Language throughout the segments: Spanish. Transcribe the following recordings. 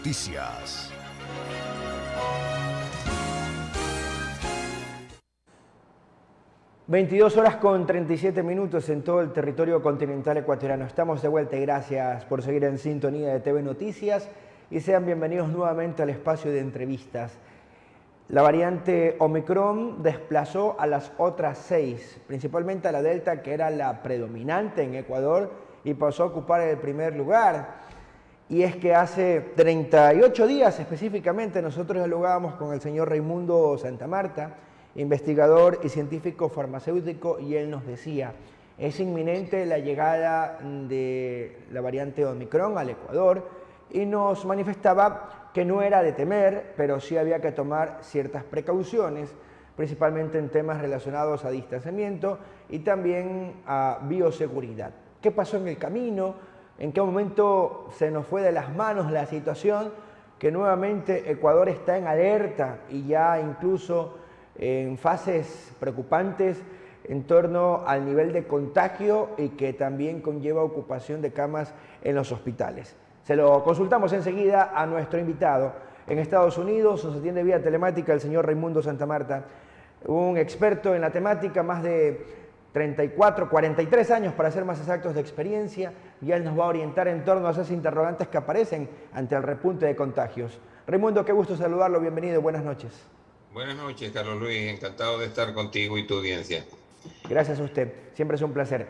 Noticias. (22:37) en todo el territorio continental ecuatoriano. Estamos de vuelta y gracias por seguir en sintonía de TV Noticias y sean bienvenidos nuevamente al espacio de entrevistas. La variante Omicron desplazó a las otras 6, principalmente a la Delta, que era la predominante en Ecuador, y pasó a ocupar el primer lugar. Y es que hace 38 días específicamente nosotros dialogábamos con el señor Raimundo Santamarta, investigador y científico farmacéutico, y él nos decía, es inminente la llegada de la variante Omicron al Ecuador, y nos manifestaba que no era de temer, pero sí había que tomar ciertas precauciones, principalmente en temas relacionados a distanciamiento y también a bioseguridad. ¿Qué pasó en el camino? ¿En qué momento se nos fue de las manos la situación? Que nuevamente Ecuador está en alerta y ya incluso en fases preocupantes en torno al nivel de contagio y que también conlleva ocupación de camas en los hospitales. Se lo consultamos enseguida a nuestro invitado. En Estados Unidos nos atiende vía telemática el señor Raimundo Santamarta, un experto en la temática, más de 43 años para ser más exactos de experiencia, y él nos va a orientar en torno a esas interrogantes que aparecen ante el repunte de contagios. Raimundo, qué gusto saludarlo, bienvenido, buenas noches. Buenas noches, Carlos Luis, encantado de estar contigo y tu audiencia. Gracias a usted, siempre es un placer.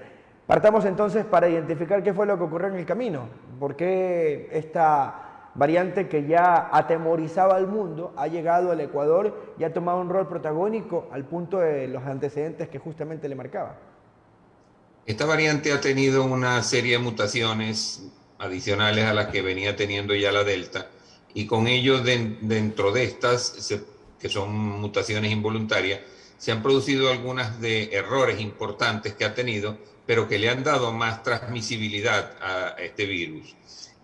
Partamos entonces para identificar qué fue lo que ocurrió en el camino, por qué esta variante que ya atemorizaba al mundo ha llegado al Ecuador y ha tomado un rol protagónico al punto de los antecedentes que justamente le marcaba. Esta variante ha tenido una serie de mutaciones adicionales a las que venía teniendo ya la Delta, y con ello dentro de estas, que son mutaciones involuntarias, se han producido algunas de errores importantes que ha tenido, pero que le han dado más transmisibilidad a este virus.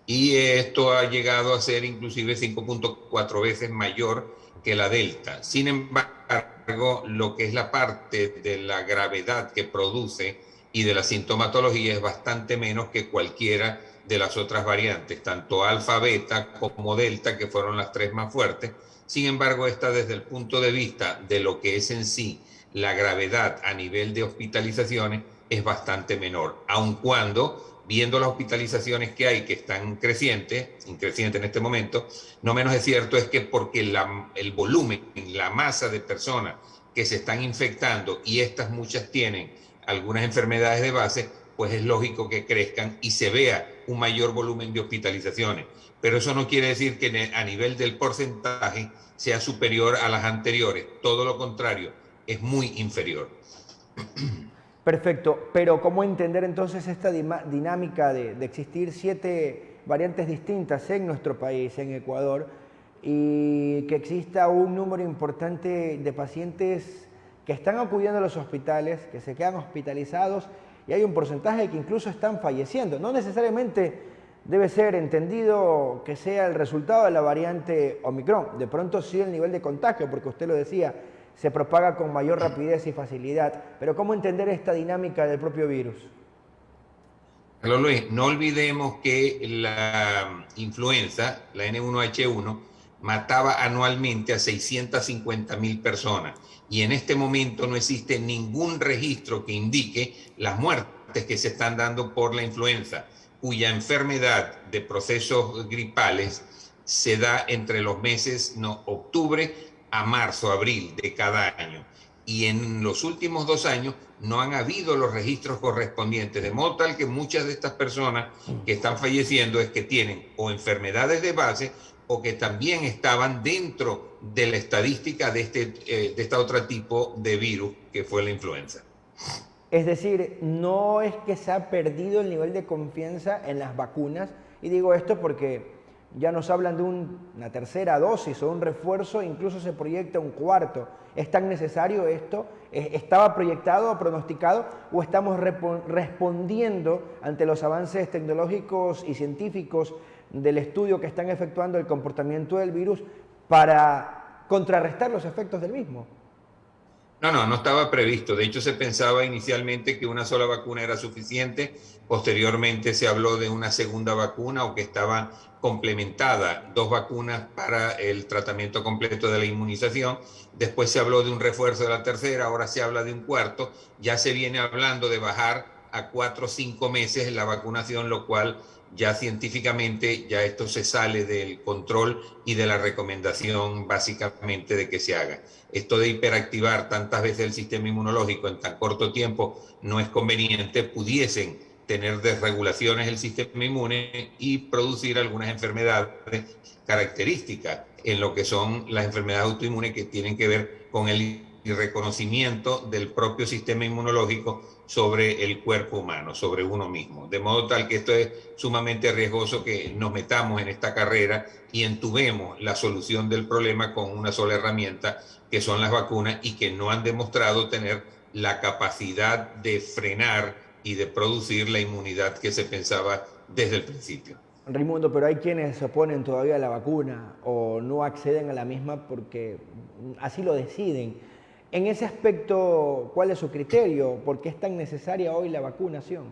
Y esto ha llegado a ser inclusive 5.4 veces mayor que la Delta. Sin embargo, lo que es la parte de la gravedad que produce y de la sintomatología es bastante menos que cualquiera de las otras variantes, tanto alfa, beta como delta, que fueron las tres más fuertes. Sin embargo, esta, desde el punto de vista de lo que es en sí la gravedad a nivel de hospitalizaciones, es bastante menor, aun cuando, viendo las hospitalizaciones que hay, que están crecientes en este momento, no menos es cierto es que porque el volumen, la masa de personas que se están infectando, y estas muchas tienen algunas enfermedades de base, pues es lógico que crezcan y se vea un mayor volumen de hospitalizaciones. Pero eso no quiere decir que a nivel del porcentaje sea superior a las anteriores. Todo lo contrario, es muy inferior. Perfecto, pero ¿cómo entender entonces esta dinámica de existir 7 variantes distintas en nuestro país, en Ecuador, y que exista un número importante de pacientes que están acudiendo a los hospitales, que se quedan hospitalizados, y hay un porcentaje que incluso están falleciendo? No necesariamente debe ser entendido que sea el resultado de la variante Omicron, de pronto sí el nivel de contagio, porque usted lo decía, se propaga con mayor rapidez y facilidad, pero ¿cómo entender esta dinámica del propio virus? Carlos Luis, no olvidemos que la influenza, la N1H1, mataba anualmente a 650.000 personas, y en este momento no existe ningún registro que indique las muertes que se están dando por la influenza, cuya enfermedad de procesos gripales se da entre los meses octubre a marzo, abril de cada año. Y en los últimos 2 años no han habido los registros correspondientes, de modo tal que muchas de estas personas que están falleciendo es que tienen o enfermedades de base o que también estaban dentro de la estadística de esta otra tipo de virus que fue la influenza. Es decir, no es que se ha perdido el nivel de confianza en las vacunas, y digo esto porque ya nos hablan de una tercera dosis o un refuerzo, incluso se proyecta un cuarto. ¿Es tan necesario esto? ¿Estaba proyectado o pronosticado? ¿O estamos respondiendo ante los avances tecnológicos y científicos del estudio que están efectuando el comportamiento del virus para contrarrestar los efectos del mismo? No estaba previsto. De hecho, se pensaba inicialmente que una sola vacuna era suficiente. Posteriormente se habló de una segunda vacuna o que estaba complementada, 2 vacunas para el tratamiento completo de la inmunización. Después se habló de un refuerzo de la tercera, ahora se habla de un cuarto. Ya se viene hablando de bajar a 4 o 5 meses la vacunación, lo cual ya científicamente ya esto se sale del control y de la recomendación básicamente de que se haga. Esto de hiperactivar tantas veces el sistema inmunológico en tan corto tiempo no es conveniente. Pudiesen tener desregulaciones del sistema inmune y producir algunas enfermedades características en lo que son las enfermedades autoinmunes que tienen que ver con el reconocimiento del propio sistema inmunológico sobre el cuerpo humano, sobre uno mismo. De modo tal que esto es sumamente riesgoso que nos metamos en esta carrera y entubemos la solución del problema con una sola herramienta, que son las vacunas, y que no han demostrado tener la capacidad de frenar y de producir la inmunidad que se pensaba desde el principio. Raimundo, pero hay quienes se oponen todavía a la vacuna o no acceden a la misma porque así lo deciden. En ese aspecto, ¿cuál es su criterio? ¿Por qué es tan necesaria hoy la vacunación?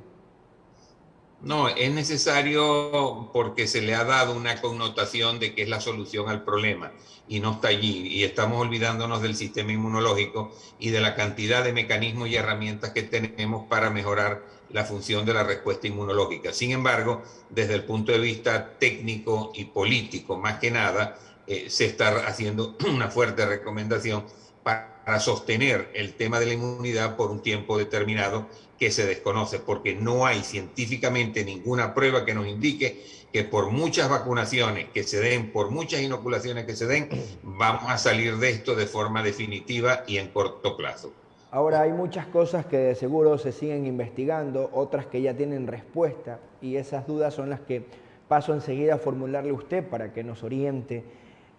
No, es necesario porque se le ha dado una connotación de que es la solución al problema y no está allí. Y estamos olvidándonos del sistema inmunológico y de la cantidad de mecanismos y herramientas que tenemos para mejorar la función de la respuesta inmunológica. Sin embargo, desde el punto de vista técnico y político, más que nada, se está haciendo una fuerte recomendación para sostener el tema de la inmunidad por un tiempo determinado que se desconoce, porque no hay científicamente ninguna prueba que nos indique que por muchas vacunaciones que se den, por muchas inoculaciones que se den, vamos a salir de esto de forma definitiva y en corto plazo. Ahora hay muchas cosas que de seguro se siguen investigando, otras que ya tienen respuesta, y esas dudas son las que paso enseguida a formularle a usted para que nos oriente.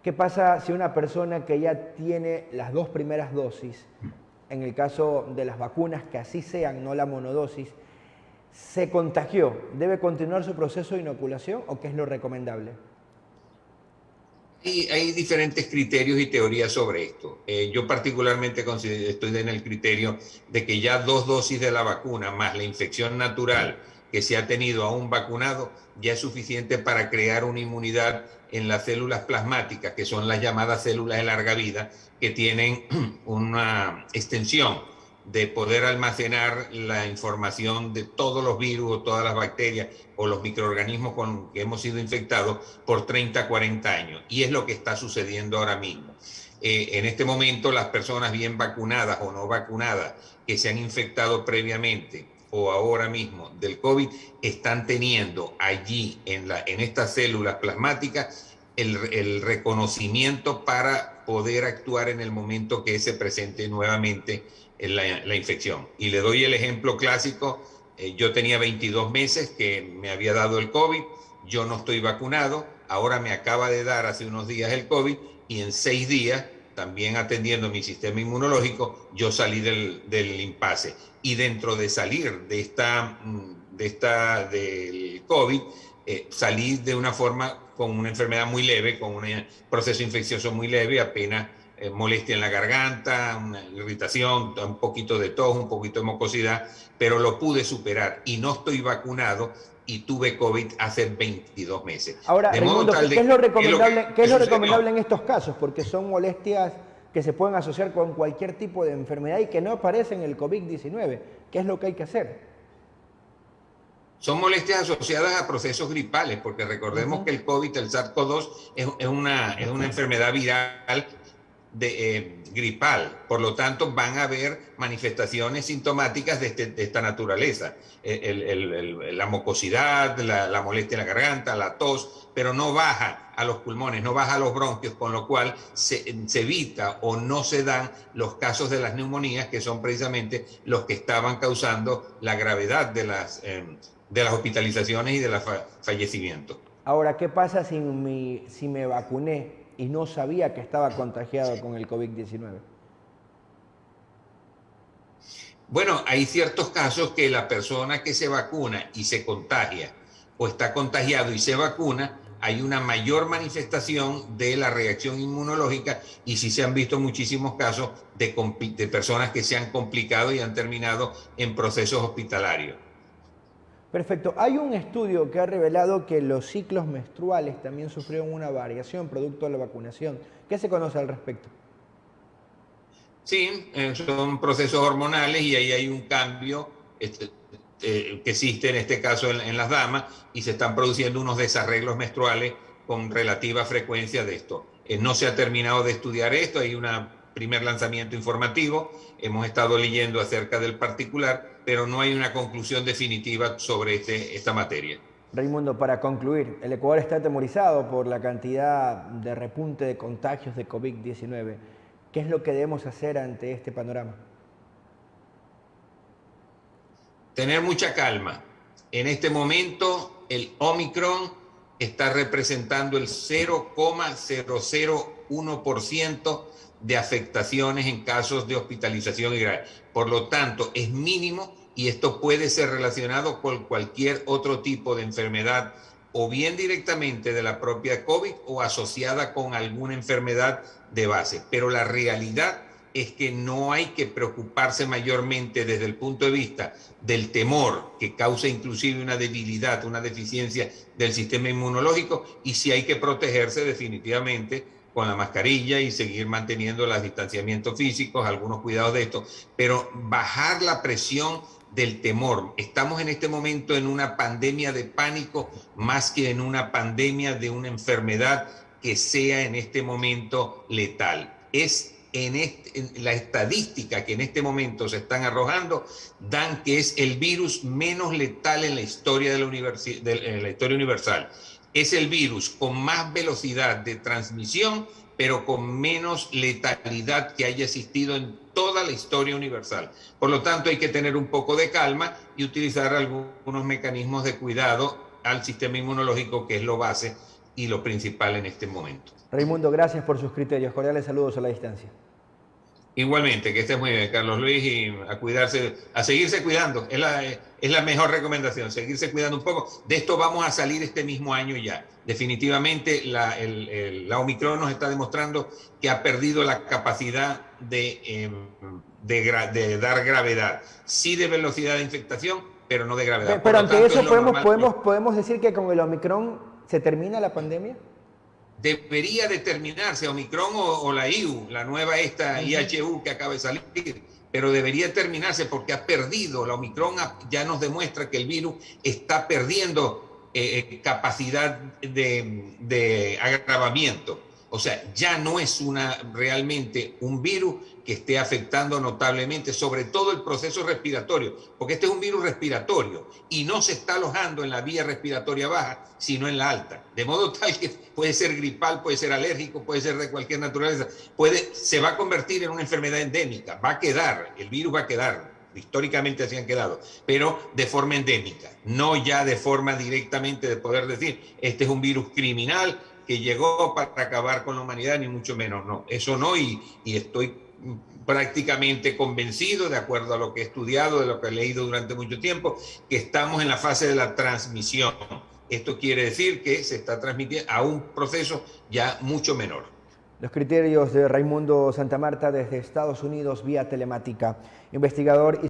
¿Qué pasa si una persona que ya tiene las 2 primeras dosis, en el caso de las vacunas que así sean, no la monodosis, se contagió? ¿Debe continuar su proceso de inoculación o qué es lo recomendable? Hay diferentes criterios y teorías sobre esto. Yo particularmente estoy en el criterio de que ya 2 dosis de la vacuna más la infección natural que se ha tenido a un vacunado ya es suficiente para crear una inmunidad en las células plasmáticas, que son las llamadas células de larga vida, que tienen una extensión de poder almacenar la información de todos los virus o todas las bacterias o los microorganismos con que hemos sido infectados por 30, 40 años. Y es lo que está sucediendo ahora mismo. En este momento, las personas bien vacunadas o no vacunadas que se han infectado previamente o ahora mismo del COVID están teniendo allí en estas células plasmáticas el reconocimiento para poder actuar en el momento que se presente nuevamente la infección. Y le doy el ejemplo clásico. Yo tenía 22 meses que me había dado el COVID, yo no estoy vacunado, ahora me acaba de dar hace unos días el COVID y en 6 días, también atendiendo mi sistema inmunológico, yo salí del impasse. Y dentro de salir del COVID, salí de una forma con una enfermedad muy leve, con un proceso infeccioso muy leve, apenas molestia en la garganta, una irritación, un poquito de tos, un poquito de mucosidad, pero lo pude superar y no estoy vacunado y tuve COVID hace 22 meses. Ahora, Raimundo, ¿qué es lo recomendable en estos casos? Porque son molestias que se pueden asociar con cualquier tipo de enfermedad y que no aparecen en el COVID-19. ¿Qué es lo que hay que hacer? Son molestias asociadas a procesos gripales, porque recordemos que el COVID, el SARS-CoV-2, es una enfermedad viral gripal. Por lo tanto, van a haber manifestaciones sintomáticas de esta naturaleza. La mucosidad, la molestia en la garganta, la tos, pero no baja a los pulmones, no baja a los bronquios, con lo cual se evita o no se dan los casos de las neumonías, que son precisamente los que estaban causando la gravedad de las hospitalizaciones y de los fallecimientos. Ahora, ¿qué pasa si me vacuné y no sabía que estaba contagiado con el COVID-19? Bueno, hay ciertos casos que la persona que se vacuna y se contagia o está contagiado y se vacuna hay una mayor manifestación de la reacción inmunológica y sí se han visto muchísimos casos de personas que se han complicado y han terminado en procesos hospitalarios. Perfecto. Hay un estudio que ha revelado que los ciclos menstruales también sufrieron una variación producto de la vacunación. ¿Qué se conoce al respecto? Sí, son procesos hormonales y ahí hay un cambio que existe en este caso en las damas y se están produciendo unos desarreglos menstruales con relativa frecuencia de esto. No se ha terminado de estudiar esto, hay un primer lanzamiento informativo, hemos estado leyendo acerca del particular, pero no hay una conclusión definitiva sobre esta materia. Raimundo, para concluir, el Ecuador está atemorizado por la cantidad de repunte de contagios de COVID-19. ¿Qué es lo que debemos hacer ante este panorama? Tener mucha calma. En este momento, el Omicron está representando el 0,001% de afectaciones en casos de hospitalización y grave. Por lo tanto, es mínimo y esto puede ser relacionado con cualquier otro tipo de enfermedad, o bien directamente de la propia COVID o asociada con alguna enfermedad de base. Pero la realidad es que no hay que preocuparse mayormente desde el punto de vista del temor, que causa inclusive una debilidad, una deficiencia del sistema inmunológico, y sí hay que protegerse definitivamente con la mascarilla y seguir manteniendo los distanciamientos físicos, algunos cuidados de esto, pero bajar la presión del temor. Estamos en este momento en una pandemia de pánico más que en una pandemia de una enfermedad que sea en este momento letal. En la estadística que en este momento se están arrojando dan que es el virus menos letal en la historia en la historia universal. Es el virus con más velocidad de transmisión, pero con menos letalidad que haya existido en toda la historia universal. Por lo tanto, hay que tener un poco de calma y utilizar algunos mecanismos de cuidado al sistema inmunológico, que es lo base y lo principal en este momento. Raimundo, gracias por sus criterios. Cordiales saludos a la distancia. Igualmente, que estés muy bien, Carlos Luis, y a cuidarse, a seguirse cuidando. Es la mejor recomendación, seguirse cuidando un poco. De esto vamos a salir este mismo año ya. Definitivamente la Omicron nos está demostrando que ha perdido la capacidad de dar gravedad. Sí de velocidad de infectación, pero no de gravedad. Pero ante eso podemos decir que con el Omicron se termina la pandemia. Debería determinarse Omicron o la IU, la nueva IHU que acaba de salir, pero debería terminarse porque ha perdido, la Omicron ya nos demuestra que el virus está perdiendo capacidad de agravamiento. O sea, ya no es realmente un virus que esté afectando notablemente, sobre todo el proceso respiratorio, porque este es un virus respiratorio y no se está alojando en la vía respiratoria baja, sino en la alta. De modo tal que puede ser gripal, puede ser alérgico, puede ser de cualquier naturaleza, se va a convertir en una enfermedad endémica, va a quedar, el virus va a quedar. Históricamente así han quedado, pero de forma endémica, no ya de forma directamente de poder decir, este es un virus criminal que llegó para acabar con la humanidad, ni mucho menos, no, eso no, y estoy prácticamente convencido, de acuerdo a lo que he estudiado, de lo que he leído durante mucho tiempo, que estamos en la fase de la transmisión. Esto quiere decir que se está transmitiendo a un proceso ya mucho menor. Los criterios de Raimundo Santamarta desde Estados Unidos vía telemática, investigador y